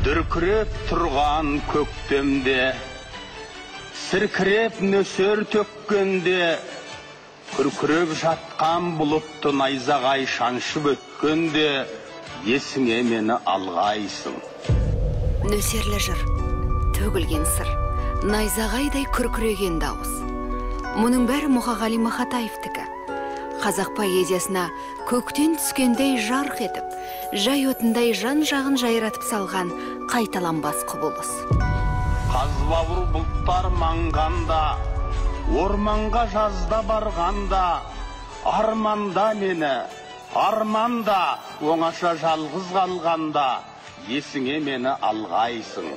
Дүркіреп тұрған көктемде, сіркіреп нөсер төккенде, күркіреп жатқан бұлытты найзағай шаншып өткенде, есіңе мені алғайсың. Нөсерлі жыр, төгілген сыр, найзағайдай күркіреген дауыс. Мұның бәрі Мұқағали Мақатаевтікі. Қазақ поэзиясына көктен түскендей жарқ етіп, жай отындай жан жағын жайратып салған қайталанбас құбылыс. Қазбауыр бұлттар маңғанда, орманға жазда барғанда, арманда мені, арманда оңаша жалғыз қалғанда, есіңе мені алғайсың.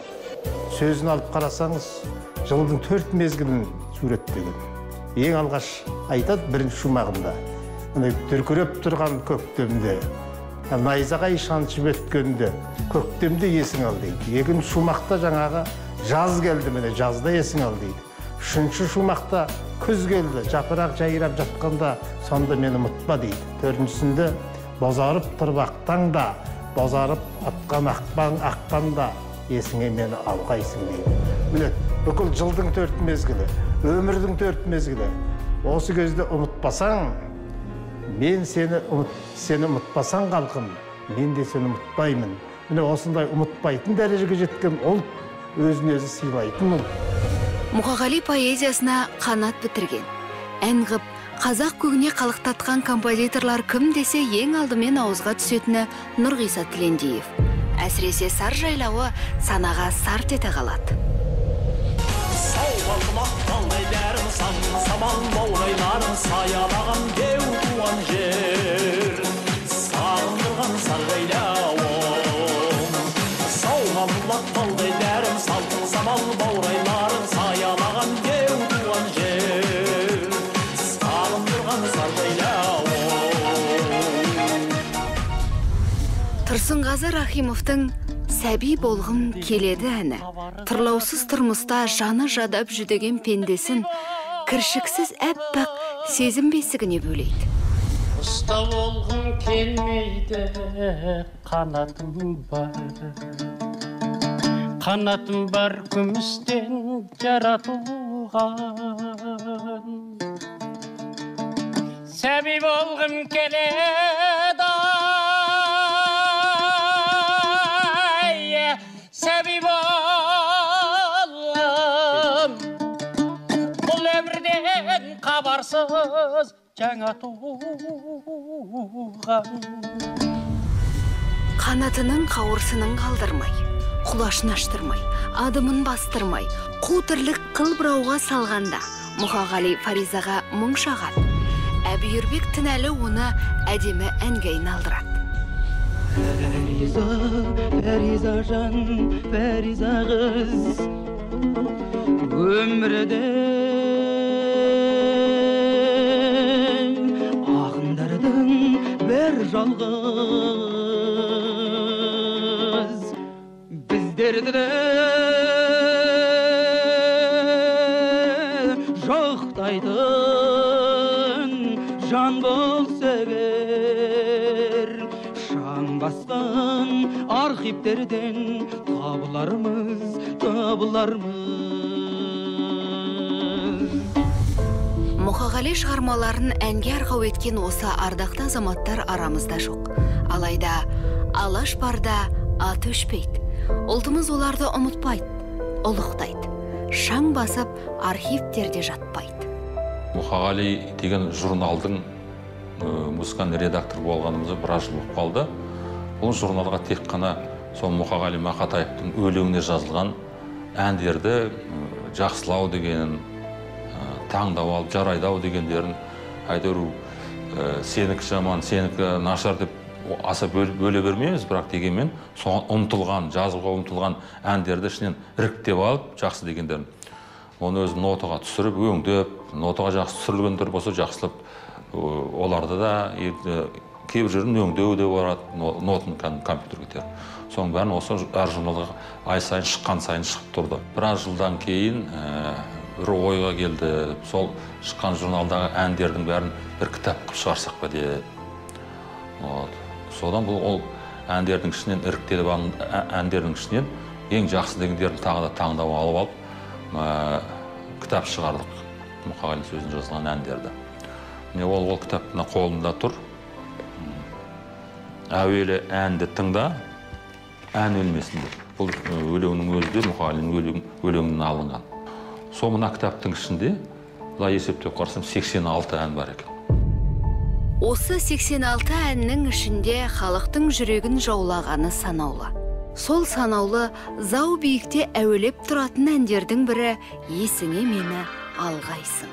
Сөзін алып қарасаңыз, жылдың 4 мезгілін суреттеген. Ең алғаш айтады бірінші шумағында. Дүркіреп тұрған көктемде, найзағай шаншып өткенде, көктемде есің ал дейді. Екінші шумақта жаңағы жаз келді, міне жазда есің ал дейді. Үшінші шумақта күз келді, жапырақ жайрап жатқанда, сонда мені ұмытпа дейді. Төртіншісінде бозарып тұрып ақтаңда, бозарып атқан ақпанда, есіңе мені алғайсың дейді. Міне бүкіл жылдың 4 мезгілі, өмірдің 4 мезгілі. Осы кезде ұмытпасаң, мен сені ұмытпасаң қалқым, мен де сені ұмытпаймын. Міне осындай ұмытпайтын дәрежеге жеткен ол өзін-өзі сыйлайтын ол. Мұқағали поэзиясына қанат бітірген, ән ғып, қазақ көгіне қалықтатқан композиторлар кім десе ең алдымен ауызға түсетіні Нұрғиса Тілендиев. Әсіресе сар жайлауы санаға сарт ете қалады. Самал баурайларын саялаған деу туған жер, сағындырған сар жайлауым. Сауғамлақ балдайларым салтын самал баурайларын саялаған деу туған жер, сағындырған сар жайлауым. Тұрсынғазы Рахимовтың «Сәби болғым келеді» әні тұрлаусыз тұрмыста жаны жадап жүдеген пендесін кіршіксіз әппақ сезім бесігіне бөлейді. Ұста болғым келмейді, қанатым бар күмістен жаратылған. Сәби болғым келеді, сәби болғым, бұл өмірден қабарсыз жаңа туған. Қанатының қауырсынын қалдырмай, құлашын аштырмай, адымын бастырмай, қу тірлік қыл бұрауға салғанда, Мұқағали Фаризаға мұң шағады. Әбүйірбек Тінәлі оны әдемі әнге айналдырады. Фариза, Фариза жан, Фариза қыз, өмірдің ағындардың бір жалғыз. Біздерді де жоқтайтын жан болса егер, шаң басқан архивтерден табылармыз. Мұқағали шығармаларын әнге арқау еткен осы ардақты азаматтар арамызда жоқ. Алайда алаш барда ат өшпейді. Ұлтымыз оларды ұмытпайды, ұлықтайды. Шаң басып архивтерде жатпайды. Мұқағали деген журналдың музыкальный редактор болғанымызда біраз жыл болып қалды. Бұл журналға тек қана сол Мұқағали Мақатаевтың өлеңіне жазылған әндерді жақсылау дегенін, таңдау алып жарайдау дегендерін, әйтеуір сенікі жаман, сенікі нашар деп аса бөле бермейміз, бірақ дегенмен ұмтылған, жазуға ұмтылған әндерді ішінен іріктеп алып, жақсы дегендерін. Оны өзім нотаға түсіріп, өңдеп, нотаға жақсы түсірілгендер болса жақсылап, оларды да кейбір жерін өңдеу де барады, нотын компьютерге теріп. Соның бәрін осы әр журналға ай сайын шыққан сайын шығып тұрды. Біраз жылдан кейін бір ойға келді, сол шыққан журналдағы әндердің бәрін бір кітап қылып шығарсақ па деді. Содан бұл әндердің ішінен іріктеліп әндердің ішінен ең жақсы дегендерін тағы да таңдап алып кітап шығардық. Мұқағали сөзін жазған әндерді. Міне ол кітап қолымда тұр. Әуелі әнді тыңда, ән өлмесін деп. Бұл өлеңнің өзі де Мұқағалидың өлеңінен алынған. Сол мына кітаптың ішінде, былай есептеп қарасам, 86 ән бар екен. Осы 86 әннің ішінде халықтың жүрегін жаулағаны санаулы. Сол санаулы зау биікте әуелеп тұратын әндердің бірі «Есіңе мені алғайсың».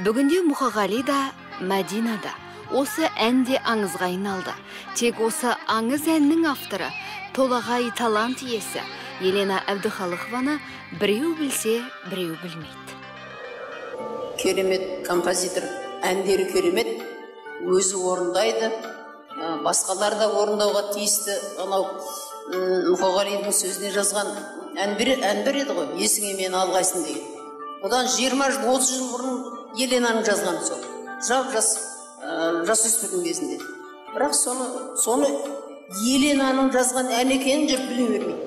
Бүгінде Мұқағали да, Мәдинада. Осы әнде аңызға айналды. Тек осы аңыз әннің авторы, толағай талант иесі Елена Әбдіхалықованы біреу білсе, біреу білмейді. Керемет композитор, әндері керемет, өзі орындайды, басқалар да орындауға тиісті. Анау Мұқағалидың сөзіне жазған ән бір еді ғой, «Есіңе мені алғайсың» деген. Одан 20-30 жыл бұрын Еленаның жазған сол. Жасөспірім кезінде. Бірақ соны Еленаның жазған ән екенін жұрт біле бермейді.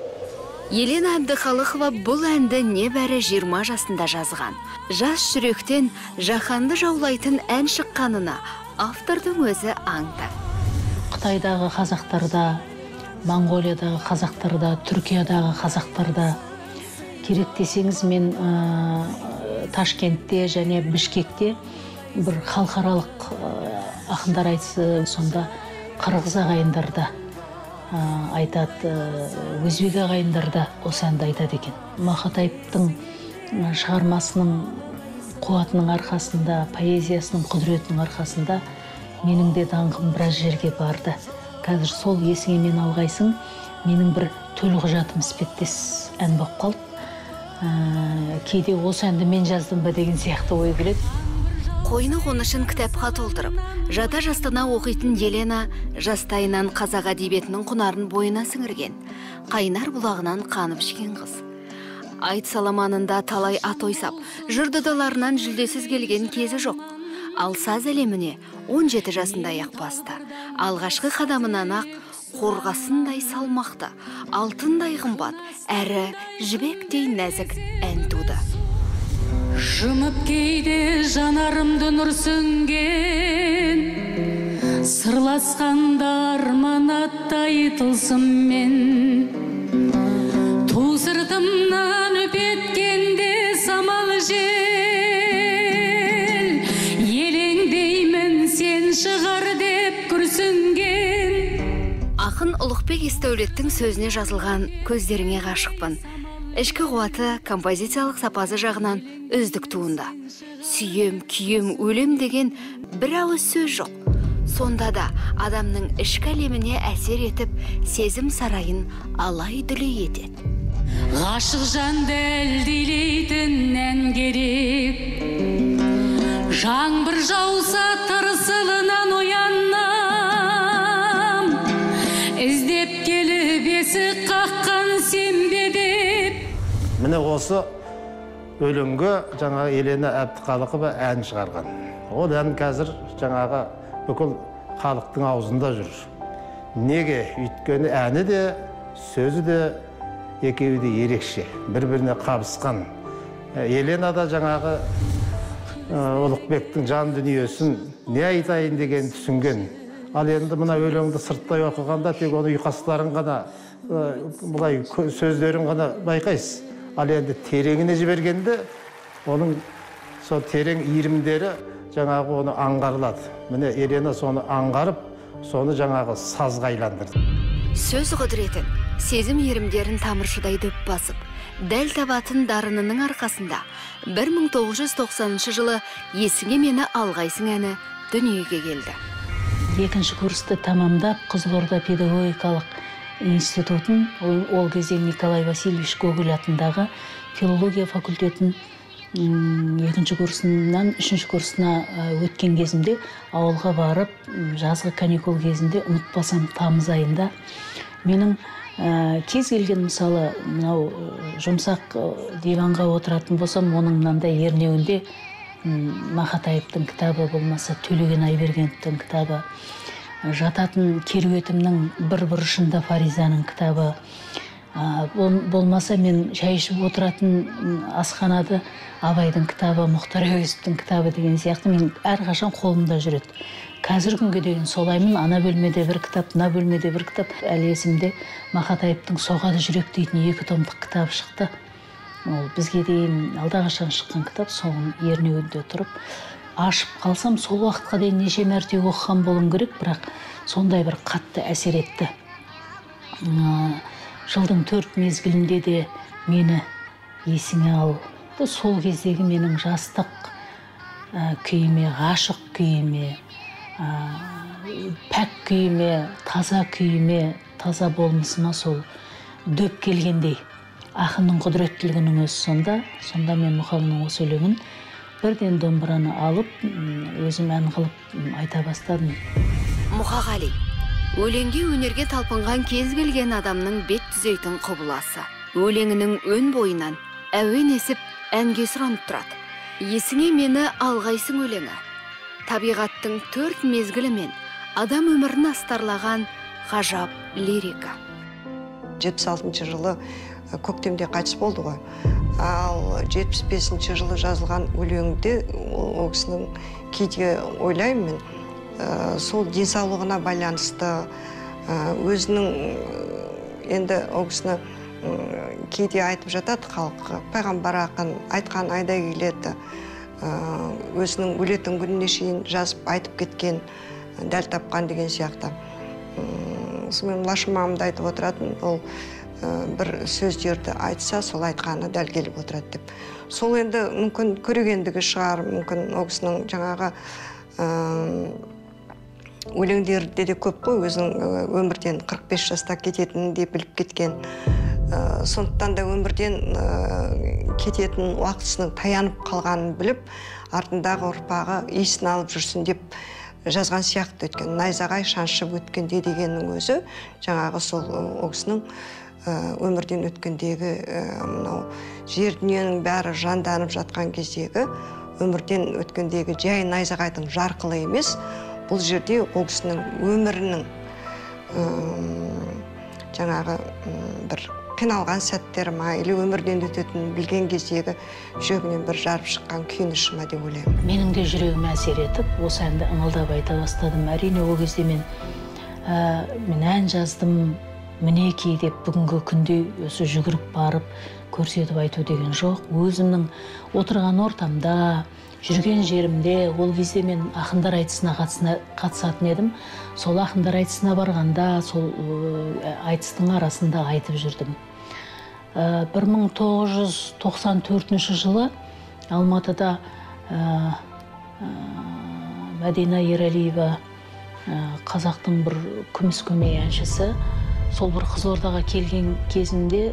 Елена Әбдіхалықова бұл әнді небәрі 20 жасында жазған. Жас жүректен жаһанды жаулайтын ән шыққанына автордың өзі аңды. Қытайдағы қазақтарда, Моңғолиядағы қазақтарда, Түркиядағы қазақтарда, керек десеңіз, мен Ташкентте және Бішкекте бір халықаралық ақындар айтысы, сонда қырғыз ағайындарда айтады, өзбек ағайындарда осы әнді айтады екен. Мақатаевтың шығармасының қуатының арқасында, поэзиясының құдіретінің арқасында менің де даңқым біраз жерге барды. Қазір сол «Есіңе мені алғайсың» менің бір төлқұжатым іспеттес ән болып қалды. Кейде осы әнді мен жаздым ба деген сияқты ой келеді. Қойны қонышын кітапқа толтырып, жата жастана оқитын Елена жастайынан қазақ әдебиетінің құнарын бойына сіңірген, қайнар бұлағынан қанып ішкен қыз. Айт саламанында талай ат ойсап, жыр додаларынан жүлдесіз келген кезі жоқ. Ал саз әлеміне 17 жасында аяқ басты. Алғашқы қадамынан ақ қорғасындай салмақты, алтындай қымбат, әрі жібектей нәзік ән туды. Жұмып кейде жанарымды нұр сөнген, сырласқанда арман аттай тылсыммен, ту сыртымнан өпеткенде самал жел, елеңдеймін сен шығар деп күрсінген. Ақын Ұлықбек Естәулеттің сөзіне жазылған «Көздеріңе ғашықпын» ішкі қуаты, композициялық сапасы жағынан үздік туында. Сүйем, күйем, өлем деген бір ауыз сөз жоқ. Сонда да адамның ішкі әлеміне әсер етіп, сезім сарайын алай-дүлей етеді. Ғашық жанды әлдилейтін ән керек, жаңбыр жауса тырсылынан ояннам, іздеп келіп есік қаққан сенбе деп. Міне осы өлеңге жаңағы Елена Әбдіхалықова ән шығарған. Ол ән қазір жаңағы бүкіл халықтың аузында жүр. Неге? Өйткені әні де, сөзі де екеуі де ерекше, бір-біріне қабысқан. Елена да жаңағы Ұлықбектің жан дүниесін не айтайын деген түсінген. Ал енді мына өлеңді сырттай оқығанда тек оны ұйқастарын ғана, бұлай сөздерін ғана байқайсыз. Ал енді тереңіне жібергенде, оның сол терең иірімдері жаңағы оны аңғарылады. Міне Елена соны аңғарып, соны жаңағы сазға айландырды. Сөз құдіретін, сезім иірімдерін тамыршыдай дөп басып, дәл табатын дарынының арқасында 1990 жылы «Есіңе мені алғайсың» әні дүниеге келді. Екінші курсты тамамдап, Қызылорда педагогикалық институтын, ол кезде Николай Васильевич Гоголь атындағы филология факультетін екінші курсынан үшінші курсына өткен кезімде ауылға барып, жазғы каникул кезінде ұмытпасам тамыз айында менің кез келген мысалы мынау жұмсақ диванға отыратын болсам, оның мынандай ернеуінде Мақатаевтың кітабы болмаса Төлеген Айбергеновтың кітабы, жататын керуетімнің бір бұрышында Фаризаның кітабы, болмаса мен шай ішіп отыратын асханада Абайдың кітабы, Мұхтар Әуезовтің кітабы деген сияқты мен әрқашан қолымда жүреді. Қазір күнге дейін солаймын, ана бөлмеде бір кітап, мына бөлмеде бір кітап. Әлі есімде Мақатаевтың Соғады жүрек дейтін 2 томдық кітап шықты. Ол бізге дейін алдағашан шыққан кітап, соның ернеуінде тұрып, ашып қалсам, сол уақытқа дейін неше мәрте оқыған болуым керек, бірақ сондай бір қатты әсер етті. Жылдың 4 мезгілінде де мені есіңе ал. Сол кездегі менің жастық күйіме, ғашық күйіме, пәк күйіме, таза болмысыма сол дөп келгендей. Ақынның құдіреттілігінің өзі сонда мен Мұқағалиның осы өлеңін бірден домбыраны алып, өзім ән қылып айта бастадым. Мұқағали өлеңге өнерге талпынған кез келген адамның бет түзейтін құбыласы. Өлеңінің өн бойынан әуен есіп әнге сұранып тұрады. Есіңе мені алғайсың өлеңі. Табиғаттың 4 мезгілі мен адам өмірін астарлаған ғажап лирика. 76 жылы көктемде қайтыс болды ғой. Ал 75 жылы жазылған өлеңде ол кісінің кейде ойлаймын мен, сол денсаулығына байланысты, өзінің енді ол кісіні кейде айтып жатады халық, пайғамбар ақын айтқан айда келеді, өзінің өлетін күніне шейін жазып айтып кеткен, дәл тапқан деген сияқты. Сонымен Лашым мамамда айтып отыратын, ол бір сөздерді айтса, сол айтқаны дәл келіп отырады деп. Сол енді мүмкін көрегендігі шығар, мүмкін ол кісінің жаңағы өлеңдерде де көп қой, өзінің өмірден 45 жаста кететінін де біліп кеткен. Сондықтан да өмірден кететін уақытысының таянып қалғанын біліп, артындағы ұрпағы иісін алып жүрсін деп жазған сияқты. Өткен найзағай шаншып өткенде дегеннің өзі жаңағы сол ол кісінің өмірден өткендегі жер дүниенің бәрі жанданып жатқан кездегі өмірден өткендегі жай найзағайдың жарқылы емес, бұл жерде ол кісінің өмірінің жаңағы бір қиналған сәттері ма, или өмірден өтетін білген кездегі жүрегінен бір жарып шыққан күйініші ма деп ойлаймын. Менің де жүрегіме әсер етіп, осы әнді ыңылдап айта бастадым. Әрине ол кезде мен ән жаздым, мінекей деп бүгінгі күнде өзі жүгіріп барып көрсетіп айту деген жоқ. Өзімнің отырған ортамда, жүрген жерімде, ол кезде мен ақындар айтысына қатысатын едім. Сол ақындар айтысына барғанда, сол айтыстың арасында айтып жүрдім. 1994 жылы Алматыда Мәдина Ералиева, қазақтың бір күміс көмей әншісі, сол бір Қызылордаға келген кезінде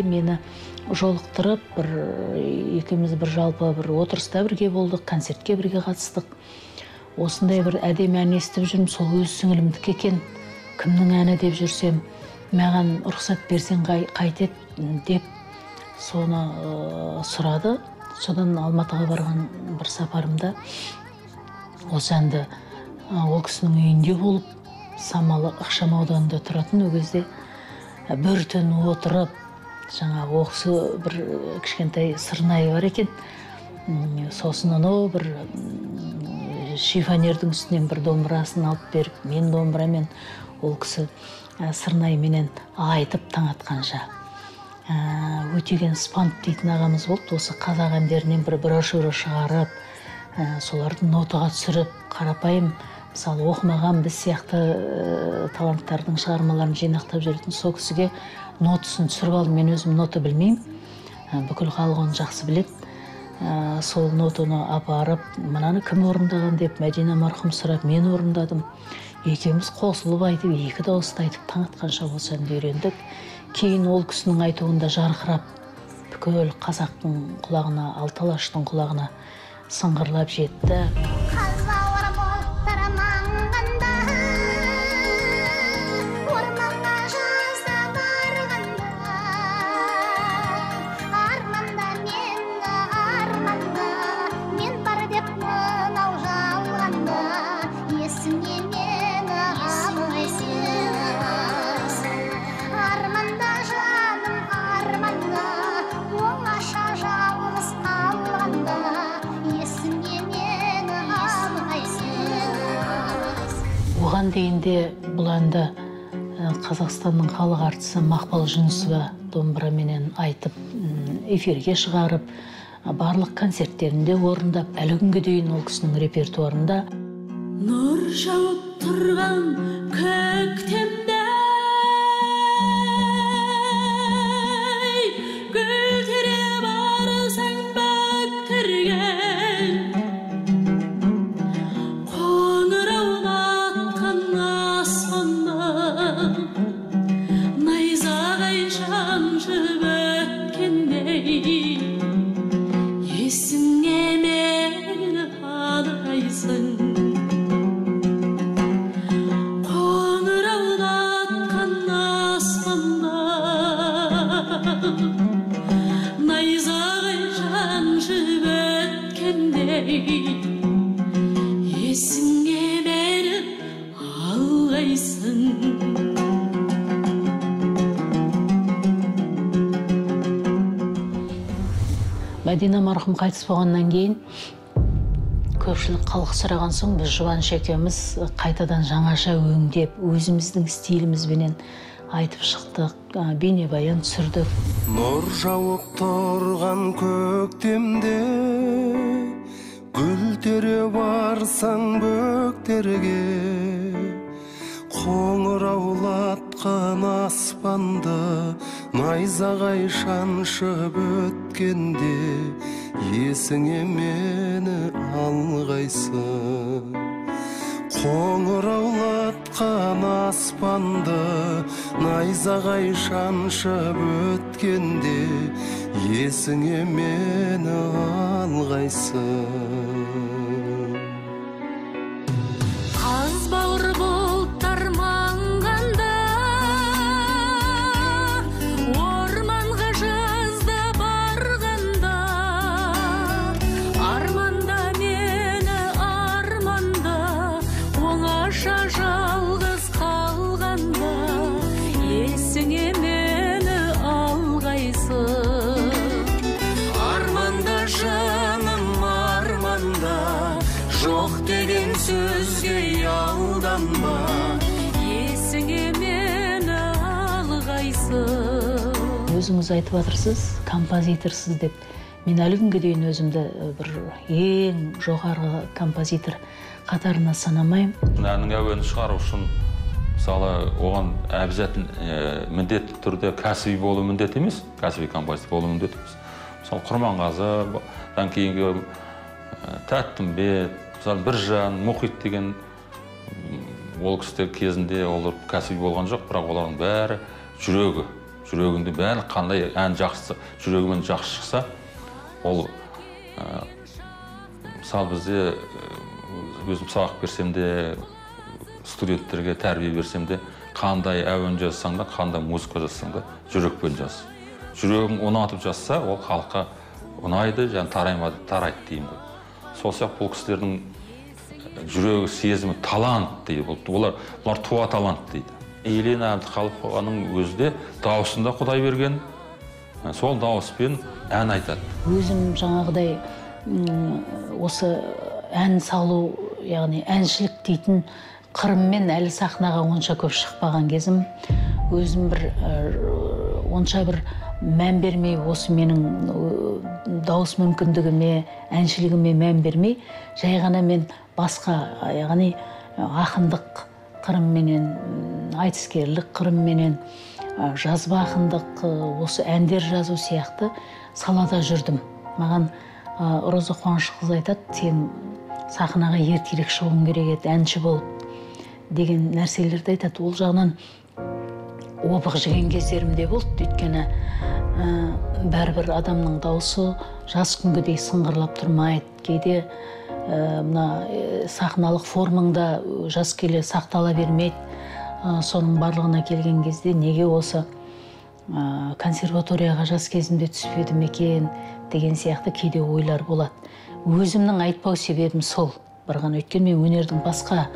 мені жолықтырып, екеуміз бір жалпы бір отырыста бірге болдық, концертке бірге қатыстық. Осындай бір әдемі ән естіп жүрмін, сол өз сіңілімдікі екен, кімнің әні деп жүрсем, маған рұқсат берсең қайтет деп соны сұрады. Содан Алматыға барған бір сапарымда осы әнді ол кісінің үйінде болып, Самалы ықшамауданында тұратын, ол кезде бір түн отырып, жаңағы оқысы бір кішкентай сырнайы бар екен. Сосын оны бір шифонердің үстінен бір домбырасын алып беріп, мен домбырамен ол кісі сырнайменен айтып таң атқанша. Өтеген Спант дейтін ағамыз болды, осы қазақ әндерінен бір брошюра шығарып, соларды нотаға түсіріп, қарапайым, мысалы оқымаған біз сияқты таланттардың шығармаларын жинақтап жүретін сол кісіге нотасын түсіріп алдым. Мен өзім нота білмеймін, бүкіл халық оны жақсы біледі. Сол нотаны апарып, мынаны кім орындаған деп Мәдина марқұм сұрап, мен орындадым. Екеуміз қосылып айтып, екі дауысты айтып таң атқанша осы әнді үйрендік. Кейін ол кісінің айтуында жарқырап, бүкіл қазақтың құлағына, алты алаштың құлағына сыңғырлап жетті. Оған дейінде бұл әнді Қазақстанның халық әртісі Мақпал Жүнісова домбыраменен айтып, эфирге шығарып, барлық концерттерінде орындап, әлі күнге дейін ол кісінің репертуарында. Нұр жауып тұрған көктемде гүлдері барсаң бөктерген қоңырау атқан аспаннан найзағай шаншып өткендей есіңе мені алғайсың. Есіңе мені алғайсың. Мәдина марқұм қайтыс болғаннан кейін көпшілік халық сұраған соң біз Жұбаныш екеуміз қайтадан жаңаша өңдеп, өзіміздің стилімізбенен айтып шықтық, бейнебаян түсірдік. Нұр жауып тұрған көктемде гүл тере барсаң бөктерге қоңыраулатқан аспанды найзағай шаншып өткенде есіңе мені алғайсың. Қоңыраулатқан аспанды найзағай шаншып өткенде есіңе мені алғайсың. Қаз бауыр бұлттар маңғанда орманға жазда барғанда арманда мені арманда оңаша жалғыз қалғанда есіңе мені алғайсың. Арманда жаным арманда жоқ деген сөзге алданма есіңе мені алғайсың. Өзіңіз айтып жатырсыз, композиторсыз деп. Мен әлі күнге дейін өзімді бір ең жоғарғы композитор қатарына санамаймын. Әннің әуенін шығару үшін мысалы оған әбзәтін міндетті түрде кәсіби болу міндет емес, кәсіби композитор болу міндет емес. Мысалы Құрманғазыдан кейінгі Тәттімбет, мысалы Біржан, Мұхит деген ол кісілер кезінде олар кәсіби болған жоқ, бірақ олардың бәрі жүрегінде бәрі қандай ән жақсы, жүрегімен жақсы шықса, ол мысалы бізде өзім сабақ берсем де, студенттерге тәрбие берсем де, қандай әуен жазсаң да, қандай музыка жазсаң да, жүрекпен жаз. Жүрегің ұнатып жазса, ол халыққа ұнайды, және тарайды деймін. Сол сияқты бұл кісілердің жүрегі, сезімі, талант дейді. Олар туа талант дейді. Елена Әбдіқалықованың өзі де дауысында Құдай берген, сол дауыспен ән айтады. Өзім жаңағыдай осы ән салу, яғни әншілік дейтін қырыммен әлі сахнаға онша көп шықпаған кезім, өзім онша бір мән бермей, осы менің дауыс мүмкіндігіме, әншілігіме мән бермей, жай ғана мен басқа, яғни ақындық қырымменен, айтыскерлік қырымменен, жазба ақындық, осы әндер жазу сияқты салада жүрдім. Маған Роза Қуанышқызы айтады, сен сахнаға ертерек шығуың керек еді, әнші болып деген нәрселерді айтады. Ол жағынан опық жеген кездерімде болды, өйткені бәрібір адамның дауысы жас күнгідей сыңғырлап тұрмайды. Кейде мына сахналық формаңда жас келе сақтала бермейді. Соның барлығына келген кезде неге осы консерваторияға жас кезімде түспедім екен деген сияқты кейде ойлар болады. Өзімнің айтпау себебім сол. Барған өткен мен өнердің басқа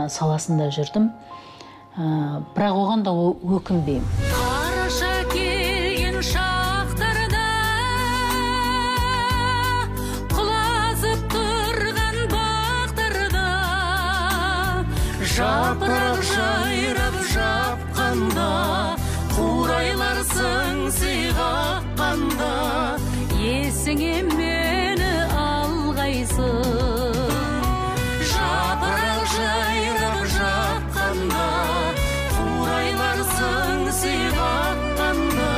саласында жүрдім. Бірақ оған да өкінбеймін. Қараша келген шақтарда құлазып тұрған бақтарда жапырақ жайрап жапқанда қурайларсың сыйғаққанда есіңе мені алғайсың. Жапырақ жайрап жапқанда қурайларсың сыйғаққанда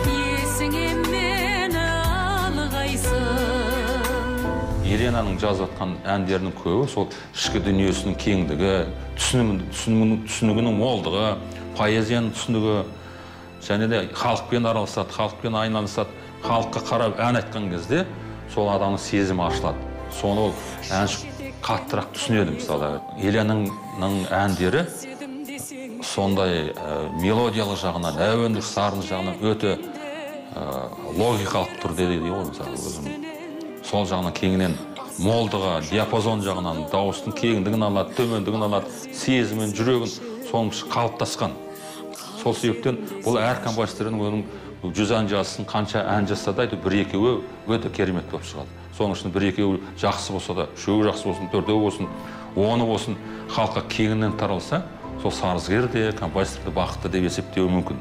есіңе мені алғайсың. Еленаның жазып жатқан әндерінің көбі сол ішкі дүниесінің кеңдігі, түсінігінің молдығы, поэзияның түсінігі, және де халықпен араласады, халықпен айналысады, халыққа қарап ән айтқан кезде сол адамның сезімі ашылады. Соны ол әнші қаттырақ түсінеді. Мысалы, Еленаның әндері сондай мелодиялық жағынан, әуендік сарыны жағынан өте логикалық түрде дейді ғой, мысалы, өзім. Сол жағынан кеңінен молдығы, диапазон жағынан дауыстың кеңдігін алады, төмендігін алады, сезімін, жүрегін соның қалыптасқан. Сол себептен бұл әр композитордың оның 100 ән жазсын, қанша ән жазса да бір-екеуі өте керемет болып шығады. Соның ішінде бір-екеуі жақсы болса да, үшеуі жақсы болсын, төртеуі болсын, 10-ы болсын, халыққа кеңінен таралса, сол сарызгер де, композитор да бақытты деп есептеуі мүмкін.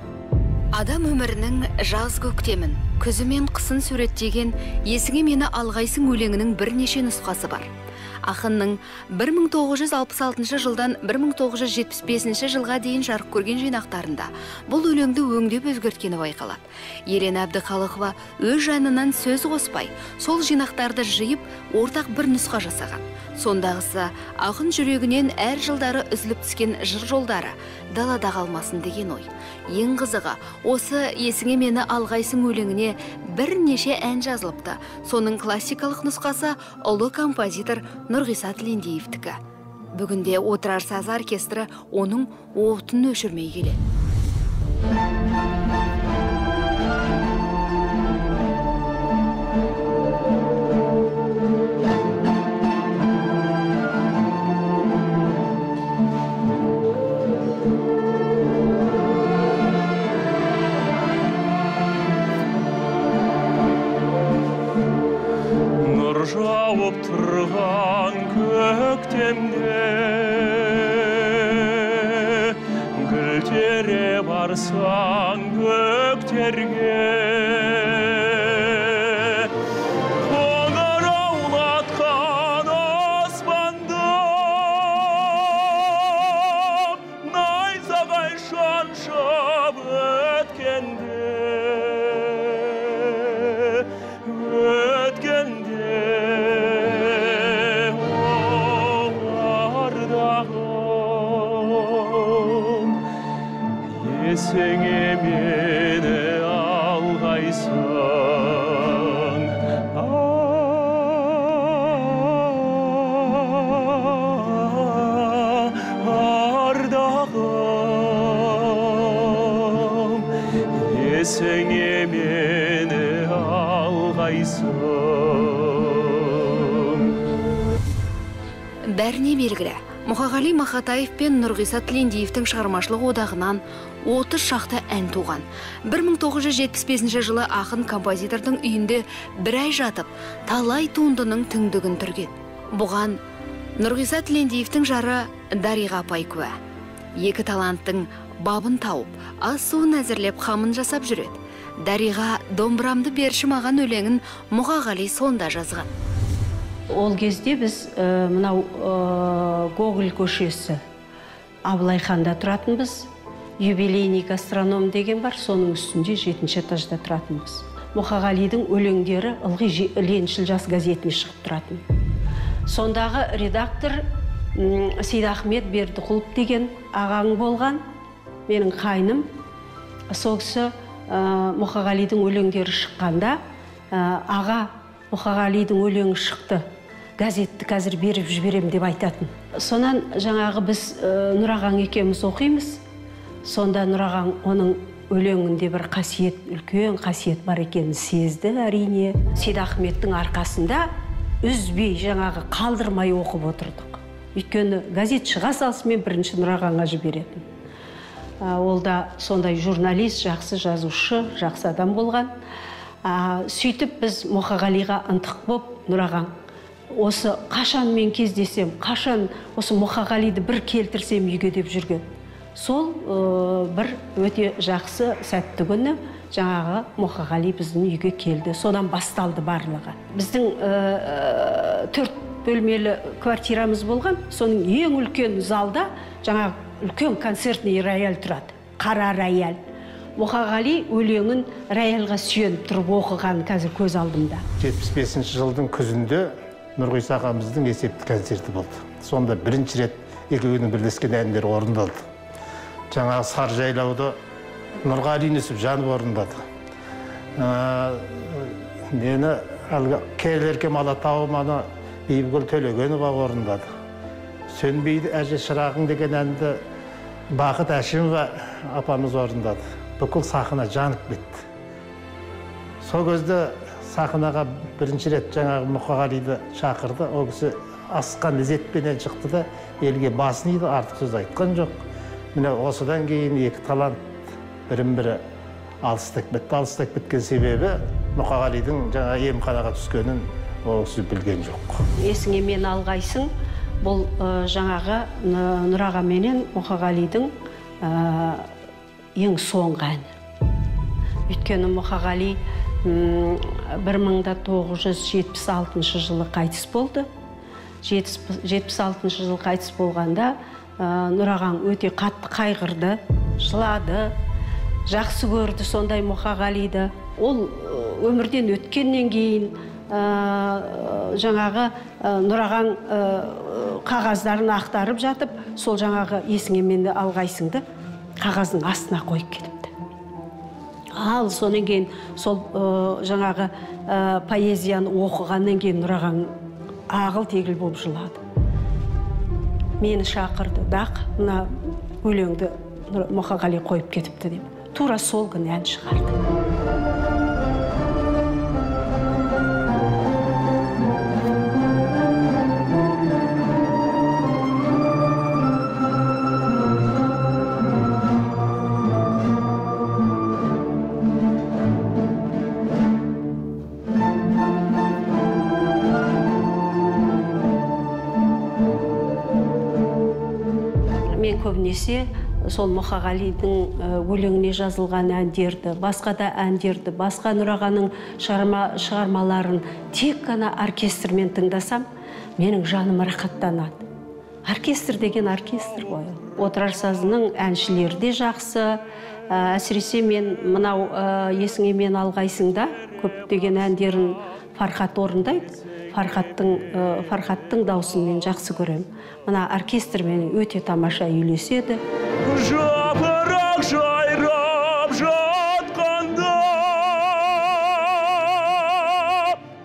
Адам өмірінің жаз көктемін, күзі мен қысын суреттеген есіңе мені алғайсың өлеңінің бірнеше нұсқасы бар. Ақынның 1966 жылдан 1975 жылға дейін жарық көрген жинақтарында бұл өлеңді өңдеп өзгерткені байқалады. Елена Әбдіқалықова өз жанынан сөз қоспай, сол жинақтарды жиып, ортақ бір нұсқа жасаған. Сондағысы ақын жүрегінен әр жылдары үзіліп түскен жыр жолдары далада қалмасын деген ой. Ең қызығы, осы есіңе мені алғайсың өлеңіне бірнеше ән жазылыпты. Соның классикалық нұсқасы ұлы композитор Нұрғиса Тілендиевтікі. Бүгінде Отырар саз оркестрі оның отын өшірмей келеді. Жауып тұрған көктемде гүл тере барсаң көктерге қоңыраулатқан аспанда найзағай шаншып өткенде есіңе мені алғайсың, ардағым, есіңе мені алғайсың. Бәріне белгілі, Мұқағали Мақатаев пен Нұрғиса Тілендиевтің шығармашылық одағынан 30 шақты ән туған. 1975 жылы ақын композитордың үйінде бір ай жатып, талай туындының түңдігін түрген. Бұған Нұрғиса Тілендиевтің жары Дариға апай куә. Екі таланттың бабын тауып, ас суын әзірлеп қамын жасап жүреді. Дариға домбырамды берші маған өлеңін Мұқағали сонда жазған. Ол кезде біз мынау Гоголь көшесі Абылайханда тұратынбыз. Юбилейный гастроном деген бар, соның үстінде 7-ші этажда тұратынбыз. Мұқағалидың өлеңдері ылғи Леншіл жас газетіне шығып тұратын. Сондағы редактор Сейдахмет Бердіқұлов деген ағаң болған, менің қайным. Сол кісі Мұқағалидың өлеңдері шыққанда, аға Мұқағалидың өлеңі шықты, газетті қазір беріп жіберем деп айтатын. Сонан жаңағы біз Нұрағаң екеуміз оқимыз. Сонда Нұрағаң оның өлеңінде бір қасиет, үлкен қасиет бар екенін сезді әрине. Сейдахметтің арқасында үзбей жаңағы қалдырмай оқып отырдық. Өйткені газет шыға салысымен бірінші Нұрағаңға жіберетін. Ол да сондай журналист, жақсы жазушы, жақсы адам болған. Сөйтіп біз Мұқағалиға ынтық боп, Нұрағаң, осы қашан мен кездесем, қашан осы Мұқағалиды бір келтірсем үйге деп жүрген. Сол бір өте жақсы сәтті күні жаңағы Мұқағали біздің үйге келді. Содан басталды барлығы. Біздің 4 бөлмелі квартирамыз болған. Соның ең үлкен залда жаңағы үлкен концертный рояль тұрады. Қара рояль. Мұқағали өлеңін рояльға сүйеніп тұрып оқыған қазір көз алдымда. 75 жылдың күзінде Нұрғиса ағамыздың есепті концерті болды. Сонда бірінші рет екеуінің бірлескен әндері орындалды. Жаңағы Сар жайлауды Нұрғали Нүсіп жанып орындады. Мені келеркем Алатауым аны Бейбігүл Төлегенова орындады. Сөнбейді әже шырағың деген әнді Бақыт Әшімова апамыз орындады. Бүкіл сахна жанып кетті. Сол кезде сахнаға бірінші рет жаңағы Мұқағалиды шақырды. Ол кісі асқан ізетпенен шықты да елге басын иді, артық сөз айтқан жоқ. Міне осыдан кейін екі талант бірін-бірі алыстап кеткен себебі Мұқағалидың жаңа емханаға түскенін ол кісі білген жоқ. Есіңе мен алғайсың, бұл жаңағы Нұраға менен Мұқағалидың ең соңғы әні. Өйткені Мұқағали 1976 жылы қайтыс болды. 76 жылы қайтыс болғанда Нұрағаң өте қатты қайғырды, жылады, жақсы көрді сондай Мұқағалиды. Ол өмірден өткеннен кейін жаңағы Нұрағаң қағаздарын ақтарып жатып, сол жаңағы есіңе менді алғайсыңды қағаздың астына қойып кетіпті. Ал сонен кейін сол жаңағы поэзияны оқығаннан кейін Нұрағаң ағыл тегіл болып жылады. Мені шақырды, дақ, мына өлеңді Мұқағали қойып кетіпті деп. Тура сол күні ән шығарды. Көбінесе сол Мұқағалидың өлеңіне жазылған әндерді, басқа да әндерді, басқа Нұрағаның шығармаларын тек қана оркестрмен тыңдасам, менің жаным рахаттанады. Оркестр деген оркестр ғой. Отырар сазының әншілері де жақсы. Әсіресе мен мынау есіңе мен алғайсыңда көптеген әндерін Фархат орындайды. Фархаттың дауысын мен жақсы көрем. Мына оркестрмен өте тамаша үйлеседі. Жапырақ жайрап жатқанда,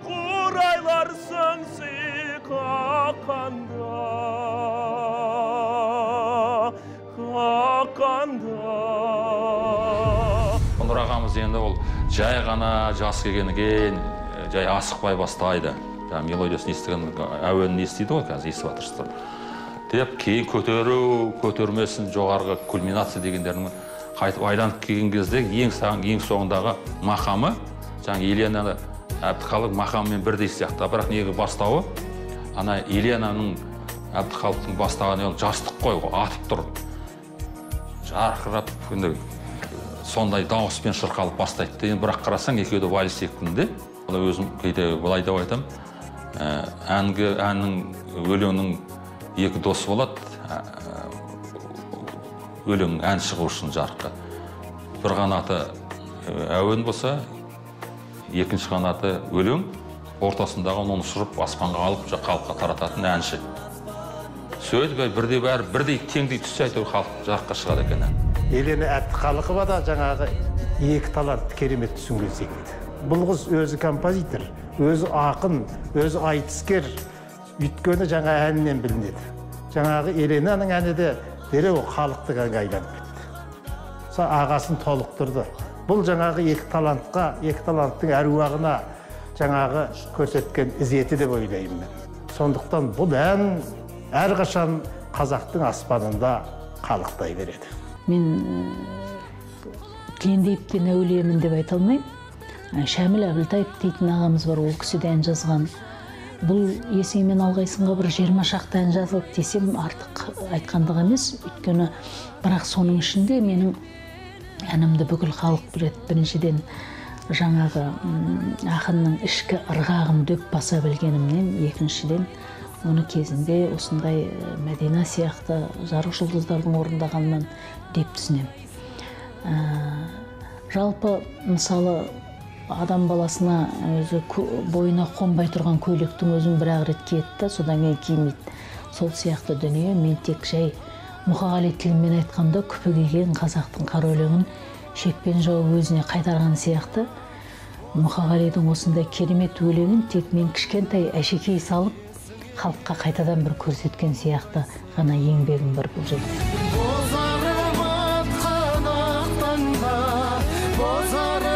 қурайлар сыңси қаққанда, Нұрағамыз енді ол жай ғана жас келгеннен кейін жай асықпай бастайды. Мелодиясын естіген әуенін естиді ғой, қазір естіп жатырсыздар. Деп кейін көтермесін жоғарғы кульминация дегендерінің қайтып айланып келген кезде ең соңындағы мақамы, жаңағы Еленаны Әбдіхалық мақамымен бірдей сияқты. Бірақ неге бастауы, ана Еленаның Әбдіхалықтың бастағаны жастық қой, атып тұр. Жарқырап, сондай дауыспен шырқалып бастайды. Бірақ қарасаң, екеуді вальс секілді. Өзім кейде былай деп айтам, әннің өлеңнің екі досы болады, өлең ән шығу үшін жарыққа. Бір қанаты әуен болса, екінші қанаты өлең, ортасындағы оны ұшырып, аспанға алып, халыққа тарататын әнші. Сөйтіп, бірдей теңдей түссе әйтеуір халық жарыққа шығады екен ән. Елена Әбдіхалықова да жаңағы екі талантты керемет түсінген секілді. Бұл қыз өзі композитор, өзі ақын, өзі айтыскер, өйткені жаңа әнінен білінеді. Жаңағы Еленаның әні де дереу халықтық әнге айланып кетті. Ағасын толықтырды. Бұл жаңағы екі таланттың әруағына жаңағы көрсеткен ізеті деп ойлаймын мен. Сондықтан бұл ән әрқашан қазақтың аспанында қалықтай береді. Мен Тілендиевтен әулиемін деп айта алмаймын. Шәміл Әбілтаев дейтін ағамыз бар, ол кісі де ән жазған. Бұл есеңмен алғайсынға бір 20 шақты ән жазылды десем артық айтқандық емес. Өйткені бірақ соның ішінде менің әнімді бүкіл халық біледі. Біріншіден жаңағы ақынның ішкі ырғағын дөп баса білгенімнен, екіншіден оны кезінде осындай Мәдина сияқты жарық жұлдыздардың орындағаннан деп түсінемін. Жалпы мысалы адам баласына өзі бойына қонбай тұрған көйлектің өзін бір-ақ рет киеді, содан кейін кимейді. Сол сияқты дүние мен тек жай Мұқағали тілімен айтқанда күпі киген қазақтың қара өлеңін шекпен жауып өзіне қайтарған сияқты. Мұқағалидың осындай керемет өлеңін тек мен кішкентай әшекей салып халыққа қайтадан бір көрсеткен сияқты ғана еңбегім бар бұл жерде. Бозарып атқан ақ таңда, бозарып